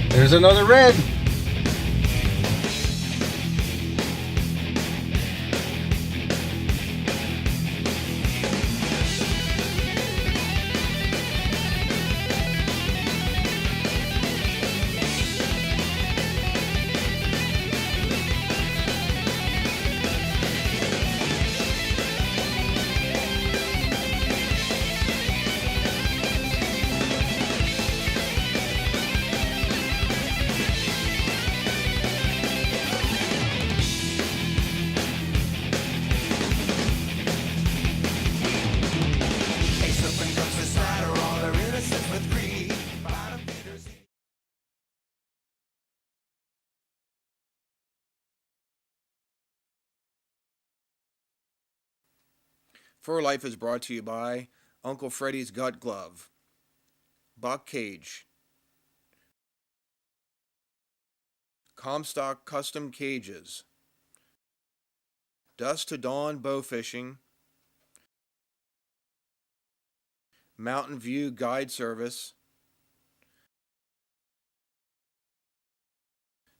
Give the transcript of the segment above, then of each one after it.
There's another red. Fur Life is brought to you by Uncle Freddy's Gut Glove, Buck Cage, Comstock Custom Cages, Dusk to Dawn Bow Fishing, Mountain View Guide Service,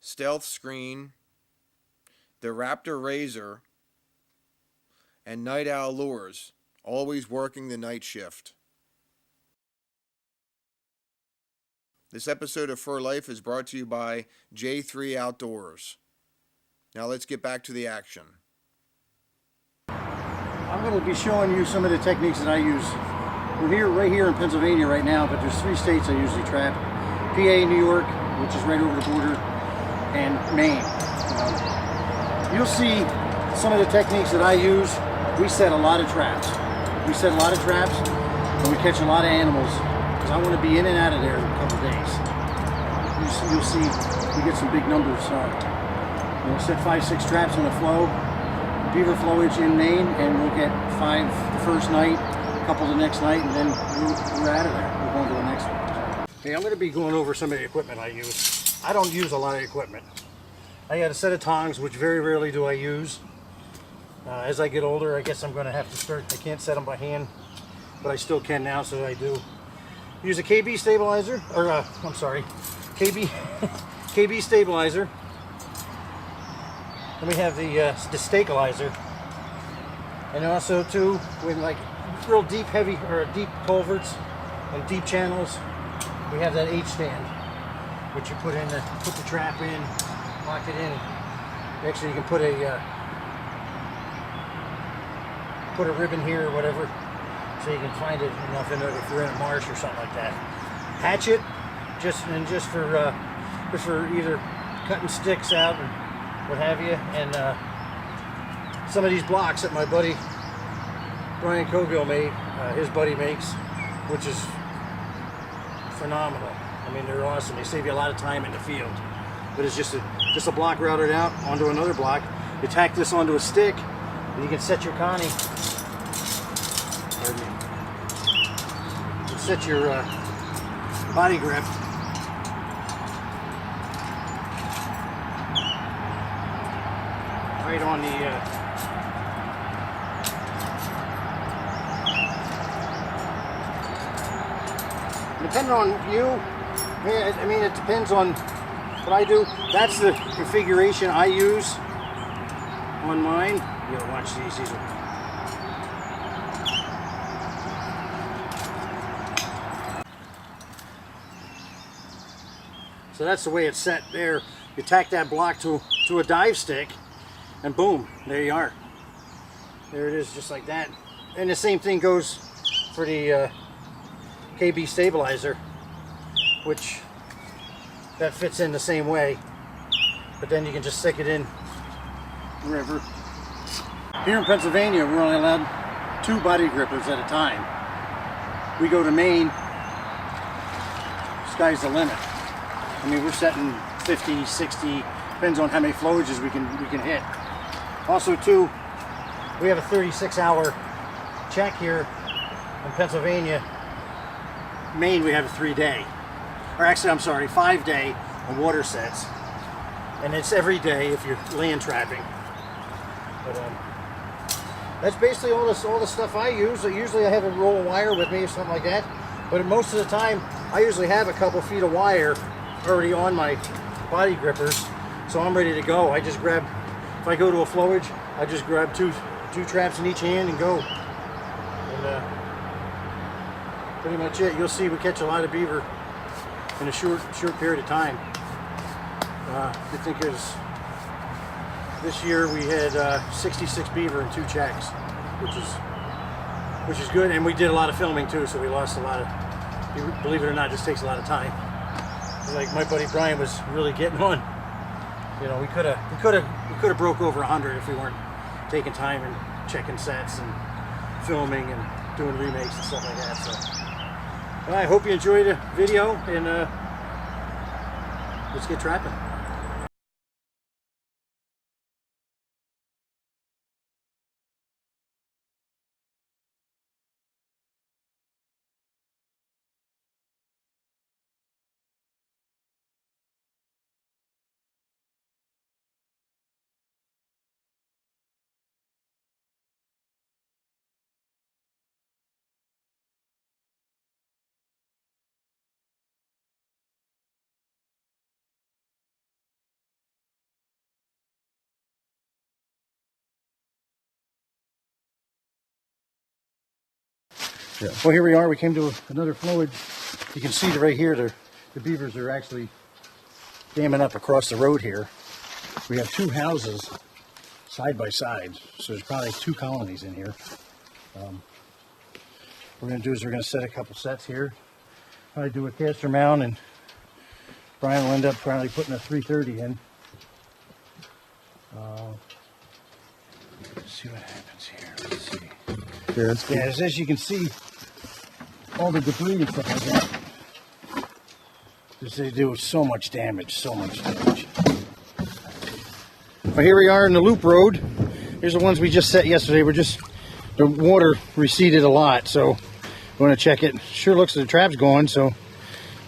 Stealth Screen, the Raptor Razor, and Night Owl Lures, always working the night shift. This episode of Fur Life is brought to you by J3 Outdoors. Now let's get back to the action. I'm going to be showing you some of the techniques that I use. We're right here in Pennsylvania right now, but there's 3 states I usually trap. PA, New York, which is right over the border, and Maine. You'll see some of the techniques that I use. We set a lot of traps. And we catch a lot of animals because I want to be in and out of there in a couple days. You'll see we get some big numbers. We'll set 5-6 traps on a flow, beaver flowage in Maine, and we'll get 5 the first night, a couple the next night, and then we're out of there. We're going to the next one. Okay, I'm going to be going over some of the equipment I use. I don't use a lot of equipment. I got a set of tongs, which very rarely do I use. As I get older, I guess I'm going to have to start. I can't set them by hand, but I still can now, so I do. Use a KB stabilizer, or I'm sorry, KB stabilizer. Then we have the stabilizer, and also too with like real deep, heavy or deep culverts and deep channels. We have that H stand, which you put the trap in, lock it in. Actually, you can put a ribbon here or whatever, so you can find it enough if you're in a marsh or something like that. Hatchet, just for either cutting sticks out or what have you, and some of these blocks that my buddy Brian Cogill made, his buddy makes, which is phenomenal. I mean, they're awesome. They save you a lot of time in the field. But it's just a block routed out onto another block. You tack this onto a stick, and you can set your Connie. Pardon me. You can set your body grip. Right on the depending on you, I mean, it depends on what I do. That's the configuration I use on mine. You gotta watch these. These are so that's the way it's set there. You tack that block to a dive stick, and boom, there you are. There it is, just like that. And the same thing goes for the KB stabilizer, which that fits in the same way, but then you can just stick it in wherever. Here in Pennsylvania, we're only allowed 2 body grippers at a time. We go to Maine, sky's the limit. I mean, we're setting 50, 60, depends on how many flowages we can hit. Also too, we have a 36-hour check here in Pennsylvania. Maine, we have a 3-day. or actually I'm sorry, 5-day on water sets. And it's every day if you're land trapping. But that's basically all the stuff I use. Usually I have a roll of wire with me or something like that. But most of the time, I usually have a couple feet of wire already on my body grippers, so I'm ready to go. I just grab, if I go to a flowage, I just grab two traps in each hand and go. And pretty much it. You'll see we catch a lot of beaver in a short period of time. I think this year we had 66 beaver in 2 checks, which is good. And we did a lot of filming too, so we lost a lot of. Believe it or not, it just takes a lot of time. Like my buddy Brian was really getting on. You know, we could have broke over 100 if we weren't taking time and checking sets and filming and doing remakes and stuff like that. So, well, I hope you enjoyed the video, and let's get trapping. Yeah. Well, here we are. We came to another flowage. You can see right here, the beavers are actually damming up across the road here. We have 2 houses side by side, so there's probably 2 colonies in here. What we're going to do is we're going to set a couple sets here. Probably do a caster mount, and Brian will end up probably putting a 330 in. Let's see what happens here. Let's see. Yeah, that's cool. Yeah, as you can see, all the debris and stuff like that. They do so much damage, so much damage. Well, here we are in the loop road. Here's the ones we just set yesterday. The water receded a lot, so we want to check it. Sure looks like the trap's going, so.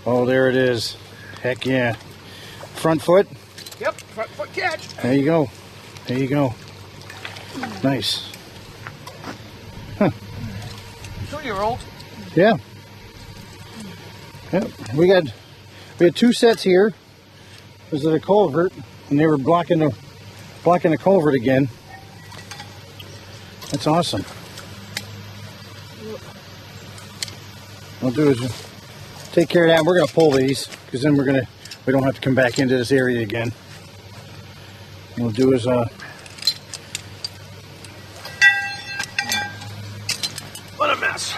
Oh, there it is. Heck yeah. Front foot? Yep, front foot catch. There you go. There you go. Nice. Huh. 2-year-old. Yeah. Yep. We had 2 sets here. This is a culvert, and they were blocking the culvert again. That's awesome. What we'll do is take care of that. We're gonna pull these because then we don't have to come back into this area again. What we'll do is What a mess.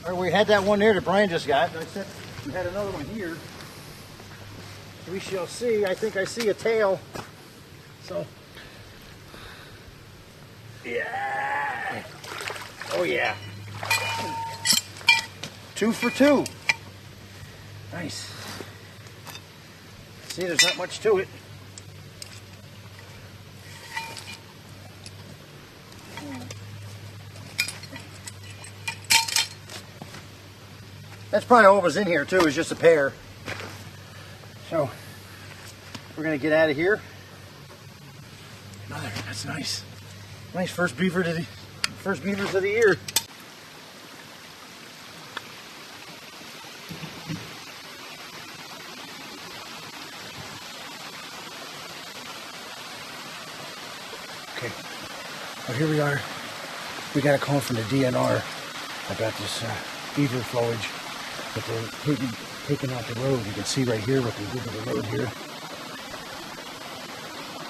All right, we had that one there that Brian just got. I said we had another one here. We shall see. I think I see a tail. So, yeah. Oh yeah. 2 for 2. Nice. See, there's not much to it. That's probably all was in here too, is just a pair. So we're gonna get out of here. Another, that's nice. Nice first beavers of the year. Okay, well here we are. We got a call from the DNR about this beaver flowage that they're taking out the road. You can see right here what they did to the road here.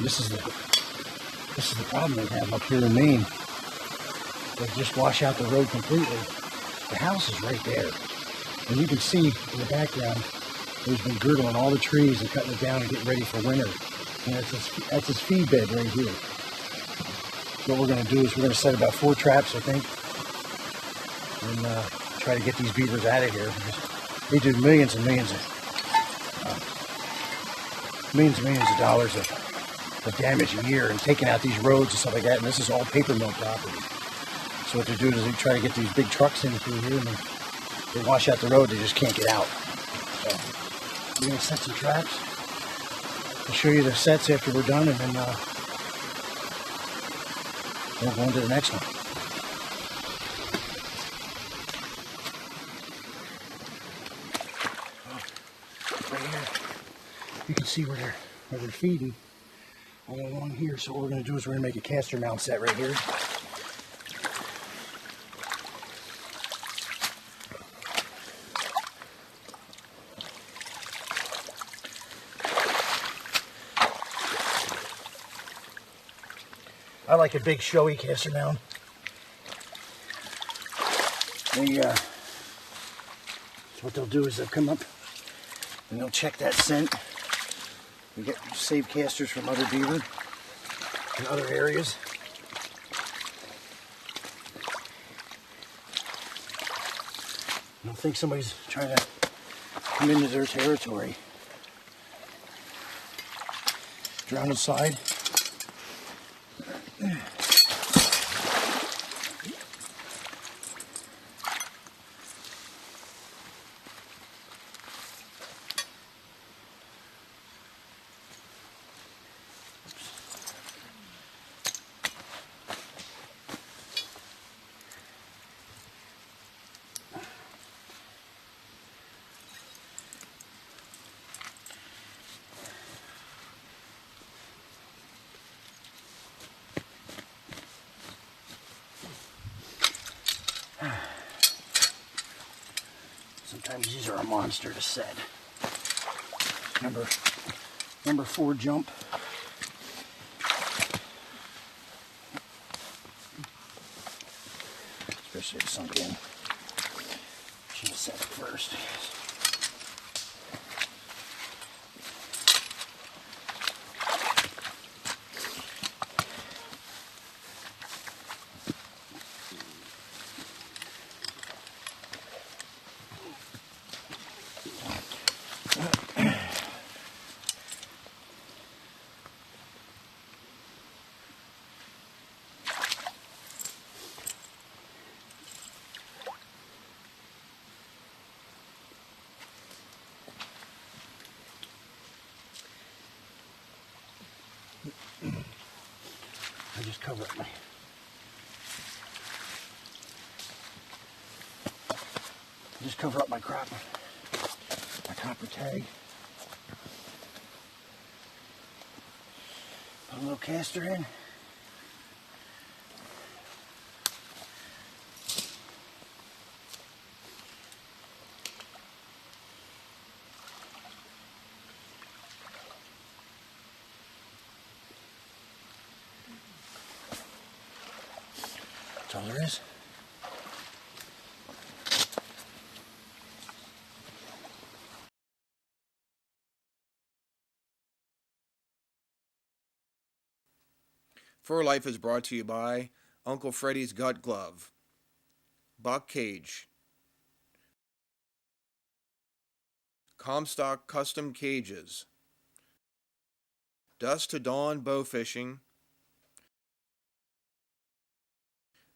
This is the problem they have up here in Maine. They just wash out the road completely. The house is right there, and you can see in the background there's been girdling all the trees and cutting it down and getting ready for winter. And that's his feed bed right here. What we're going to do is we're going to set about 4 traps, I think, and try to get these beavers out of here. They do millions and millions of dollars of damage a year and taking out these roads and stuff like that. And this is all paper mill property. So what they do is they try to get these big trucks in through here, and they wash out the road. They just can't get out. So we're gonna set some traps. I'll show you the sets after we're done, and then we'll go on to the next one. Right here, you can see where they're feeding all along here. So what we're going to do is we're going to make a caster mount set right here. I like a big showy caster mount. So what they'll do is they'll come up and they'll check that scent. We get save casters from other beaver in other areas. I don't think somebody's trying to come into their territory. Drown inside. Sometimes these are a monster to set. Number 4 jump. Especially if it's sunk in. Should have set it first. I just cover up my copper tag. Put a little caster in. That's all there is. Fur Life is brought to you by Uncle Freddy's Gut Glove, Buck Cage, Comstock Custom Cages, Dusk to Dawn Bow Fishing,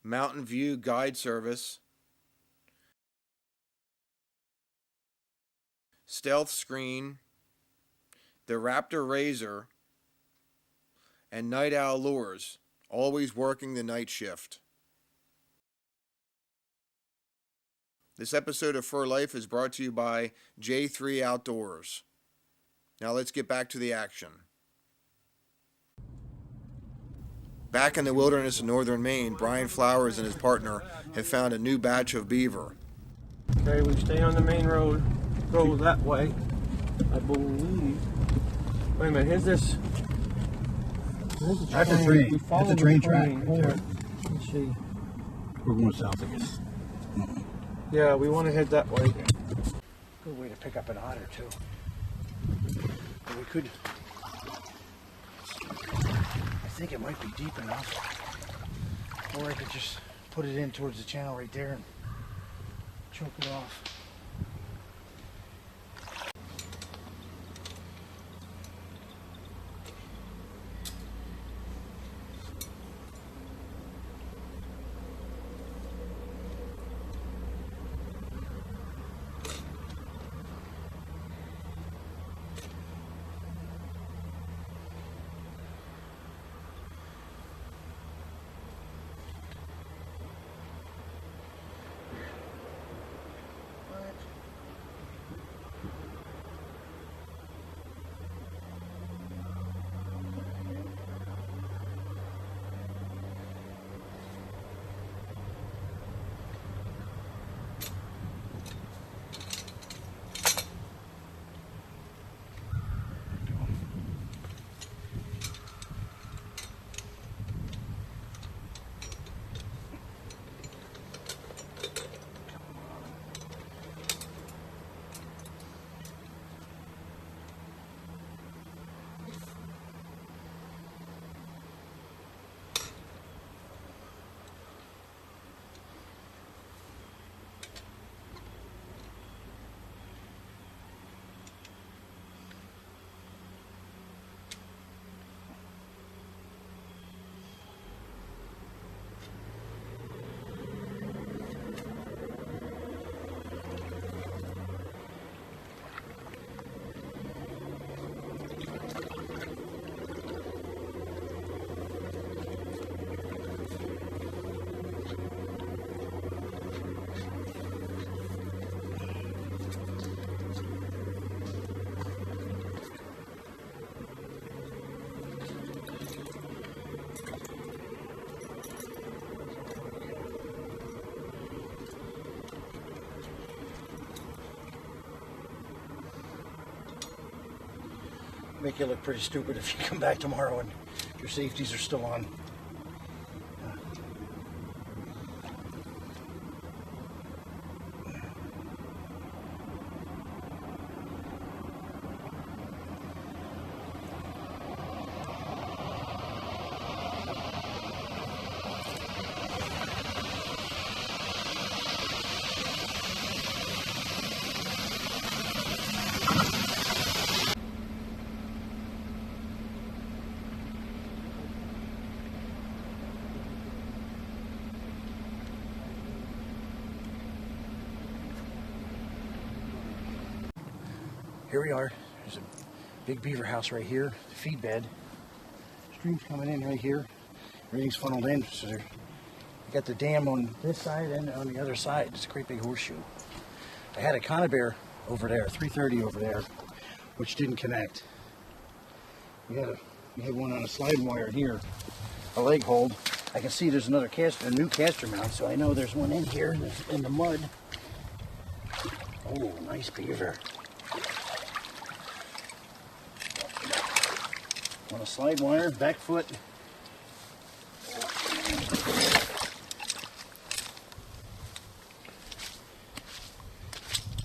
Mountain View Guide Service, Stealth Screen, the Raptor Razor, and Night Owl Lures, always working the night shift. This episode of Fur Life is brought to you by J3 Outdoors. Now let's get back to the action. Back in the wilderness of northern Maine, Brian Flowers and his partner have found a new batch of beaver. Okay, we stay on the main road. Go that way, I believe. Wait a minute, here's this. That's a train. That's a train track right there. Let's see. We're going south, I guess. Yeah, we want to head that way. Good way to pick up an otter, too. But we could... I think it might be deep enough. Or I could just put it in towards the channel right there and choke it off. make you look pretty stupid if you come back tomorrow and your safeties are still on. Here we are. There's a big beaver house right here, the feed bed. Stream's coming in right here. Everything's funneled in. So you got the dam on this side and on the other side. It's a great big horseshoe. I had a conibear over there, 330 over there, which didn't connect. We had one on a slide wire here, a leg hold. I can see there's another a new caster mount, so I know there's one in here in the mud. Oh, nice beaver. On a slide wire, back foot.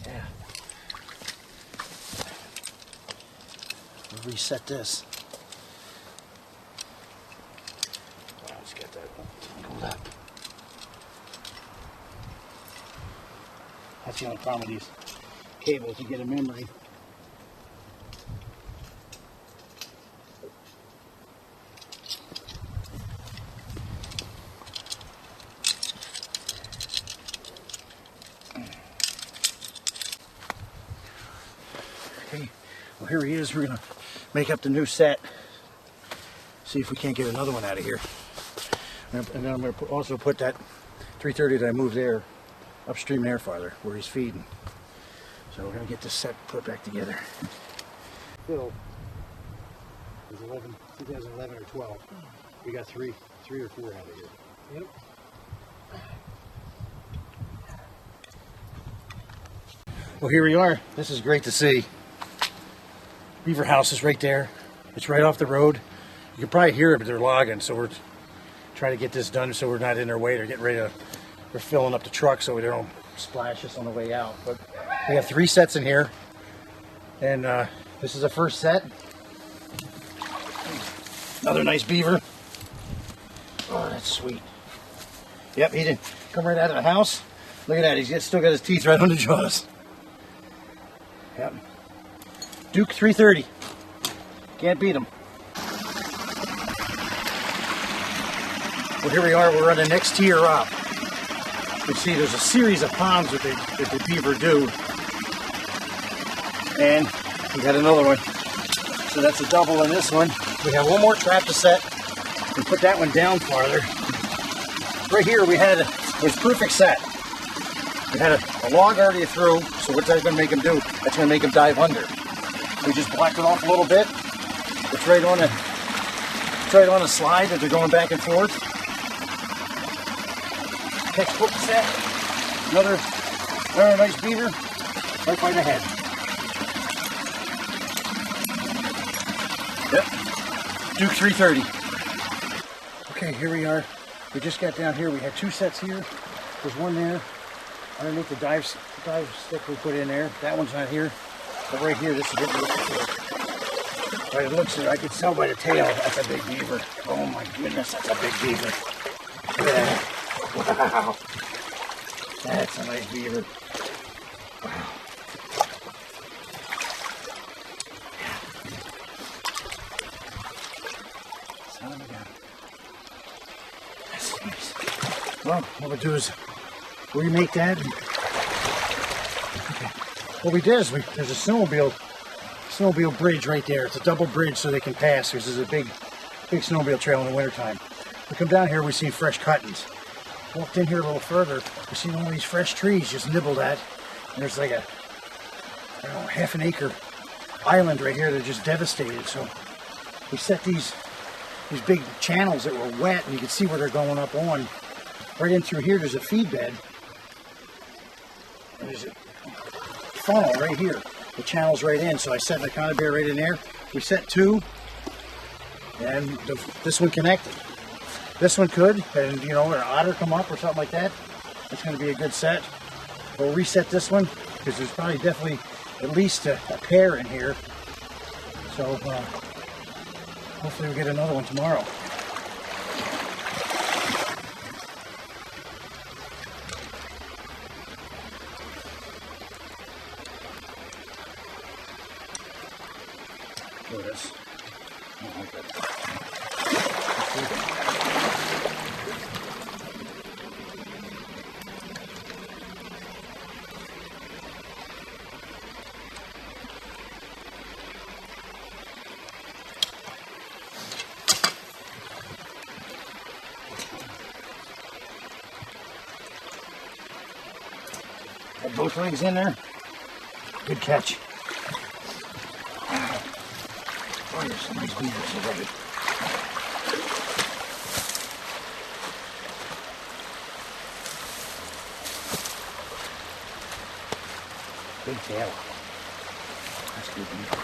Yeah. We'll reset this. Let's get that tangled up. That's the only problem with these cables, you get a memory. Okay, well here he is. We're gonna make up the new set. See if we can't get another one out of here. And then I'm gonna also put that 330 that I moved there upstream there farther where he's feeding. So we're gonna get this set put back together. Phil is 2011 or 12. We got three or four out of here. Yep. Well, here we are. This is great to see. Beaver house is right there. It's right off the road. You can probably hear it, but they're logging, so we're trying to get this done so we're not in their way. They're getting ready to, we're filling up the truck so they don't splash us on the way out. But we have 3 sets in here, and this is the first set. Another nice beaver. Oh, that's sweet. Yep, he didn't come right out of the house. Look at that, he's still got his teeth right on the jaws. Yep. Duke 330. Can't beat him. Well, here we are. We're on the next tier up. You see, there's a series of ponds that the beaver do. And we got another one. So that's a double in this one. We have one more trap to set. We put that one down farther. Right here we had it was perfect set. We had a log already through, so what's that going to make him do? That's going to make him dive under. We just blocked it off a little bit. It's right on a slide that they're going back and forth. Textbook set. Another nice beaver right by the head. Yep. Duke 330. Okay, here we are. We just got down here. We had 2 sets here. There's one there underneath the dive stick we put in there. That one's not here. But right here, this is it. Right, it looks like I can tell by the tail. That's a big beaver. Oh my goodness, that's a big beaver. Look at that. Wow. That's a nice beaver. Wow. Son of a gun. That's nice. Well, what we'll do is remake that. Okay. What we did is there's a snowmobile bridge right there. It's a double bridge so they can pass. This is a big snowmobile trail in the wintertime. We come down here, we see fresh cuttings. Walked in here a little further, we see all these fresh trees just nibbled at. And there's like a, I don't know, half an acre island right here that just devastated. So we set these big channels that were wet, and you can see where they're going up on. Right in through here, there's a feed bed. And there's a funnel right here. The channel's right in, so I set my conibear right in there. We set 2, and this one connected. This one could, and you know, an otter come up or something like that. That's going to be a good set. We'll reset this one because there's probably definitely at least a pair in here. So hopefully we'll get another one tomorrow. Look at this. Oh, okay. Got both legs in there. Good catch. Oh, there's some nice beavers already. Big tail. That's good beaver.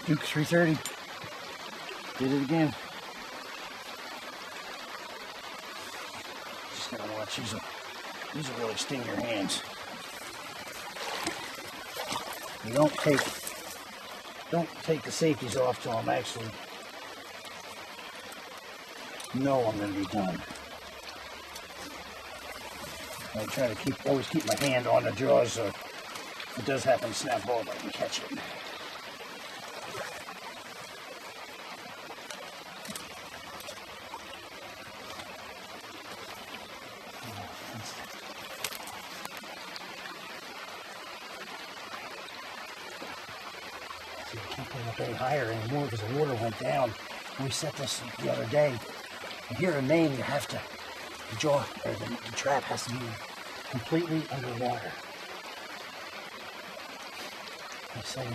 Duke 330. Did it again. Just gotta watch. These will really sting your hands. You don't take the safeties off till I'm actually know I'm gonna be done. I try to always keep my hand on the jaws so if it does happen to snap off, I can catch it. Can't put it up any higher anymore because the water went down. We set this the other day. And here in Maine, you have to, the trap has to be completely underwater. I say,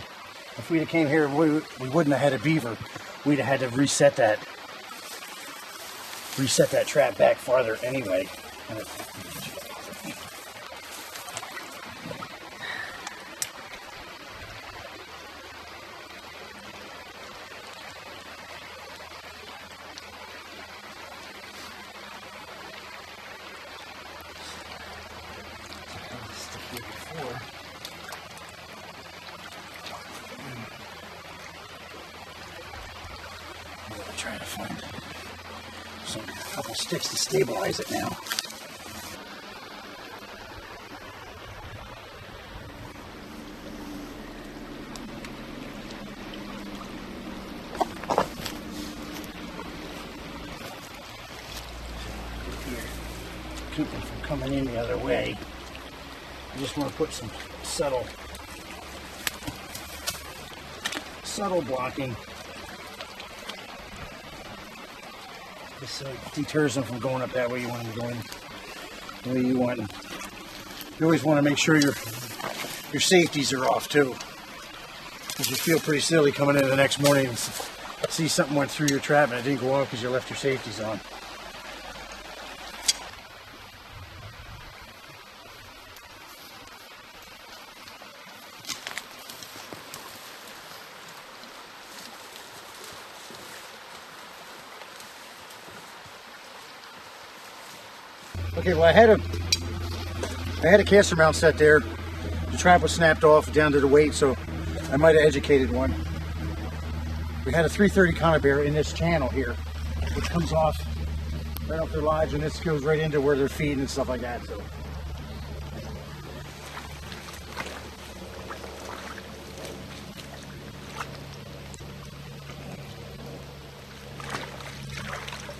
if we'd have came here, we wouldn't have had a beaver. We'd have had to reset that trap back farther anyway. Trying to find a couple sticks to stabilize it now. Here, keep them from coming in the other way. I just want to put some subtle blocking. This deters them from going up that way you want them to go in the way you want them. You always want to make sure your safeties are off too. Because you feel pretty silly coming in the next morning and see something went through your trap and it didn't go off because you left your safeties on. Okay, well I had a caster mount set there. The trap was snapped off down to the weight, so I might have educated one. We had a 330 conibear in this channel here, which comes off right off their lodge, and this goes right into where they're feeding and stuff like that. So.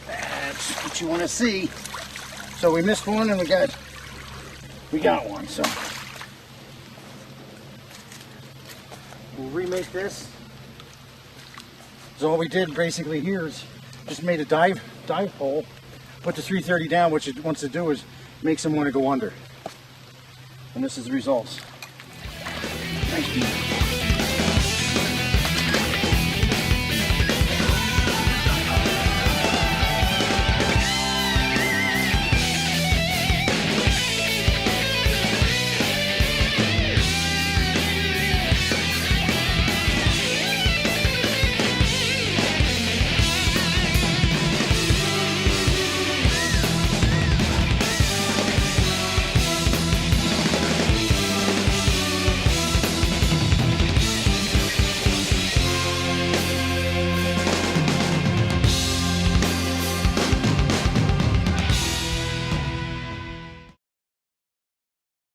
That's what you want to see. So we missed one and we got one, so we'll remake this. So all we did basically here is just made a dive hole, put the 330 down, which it wants to do is make someone want to go under. And this is the results. Thank you.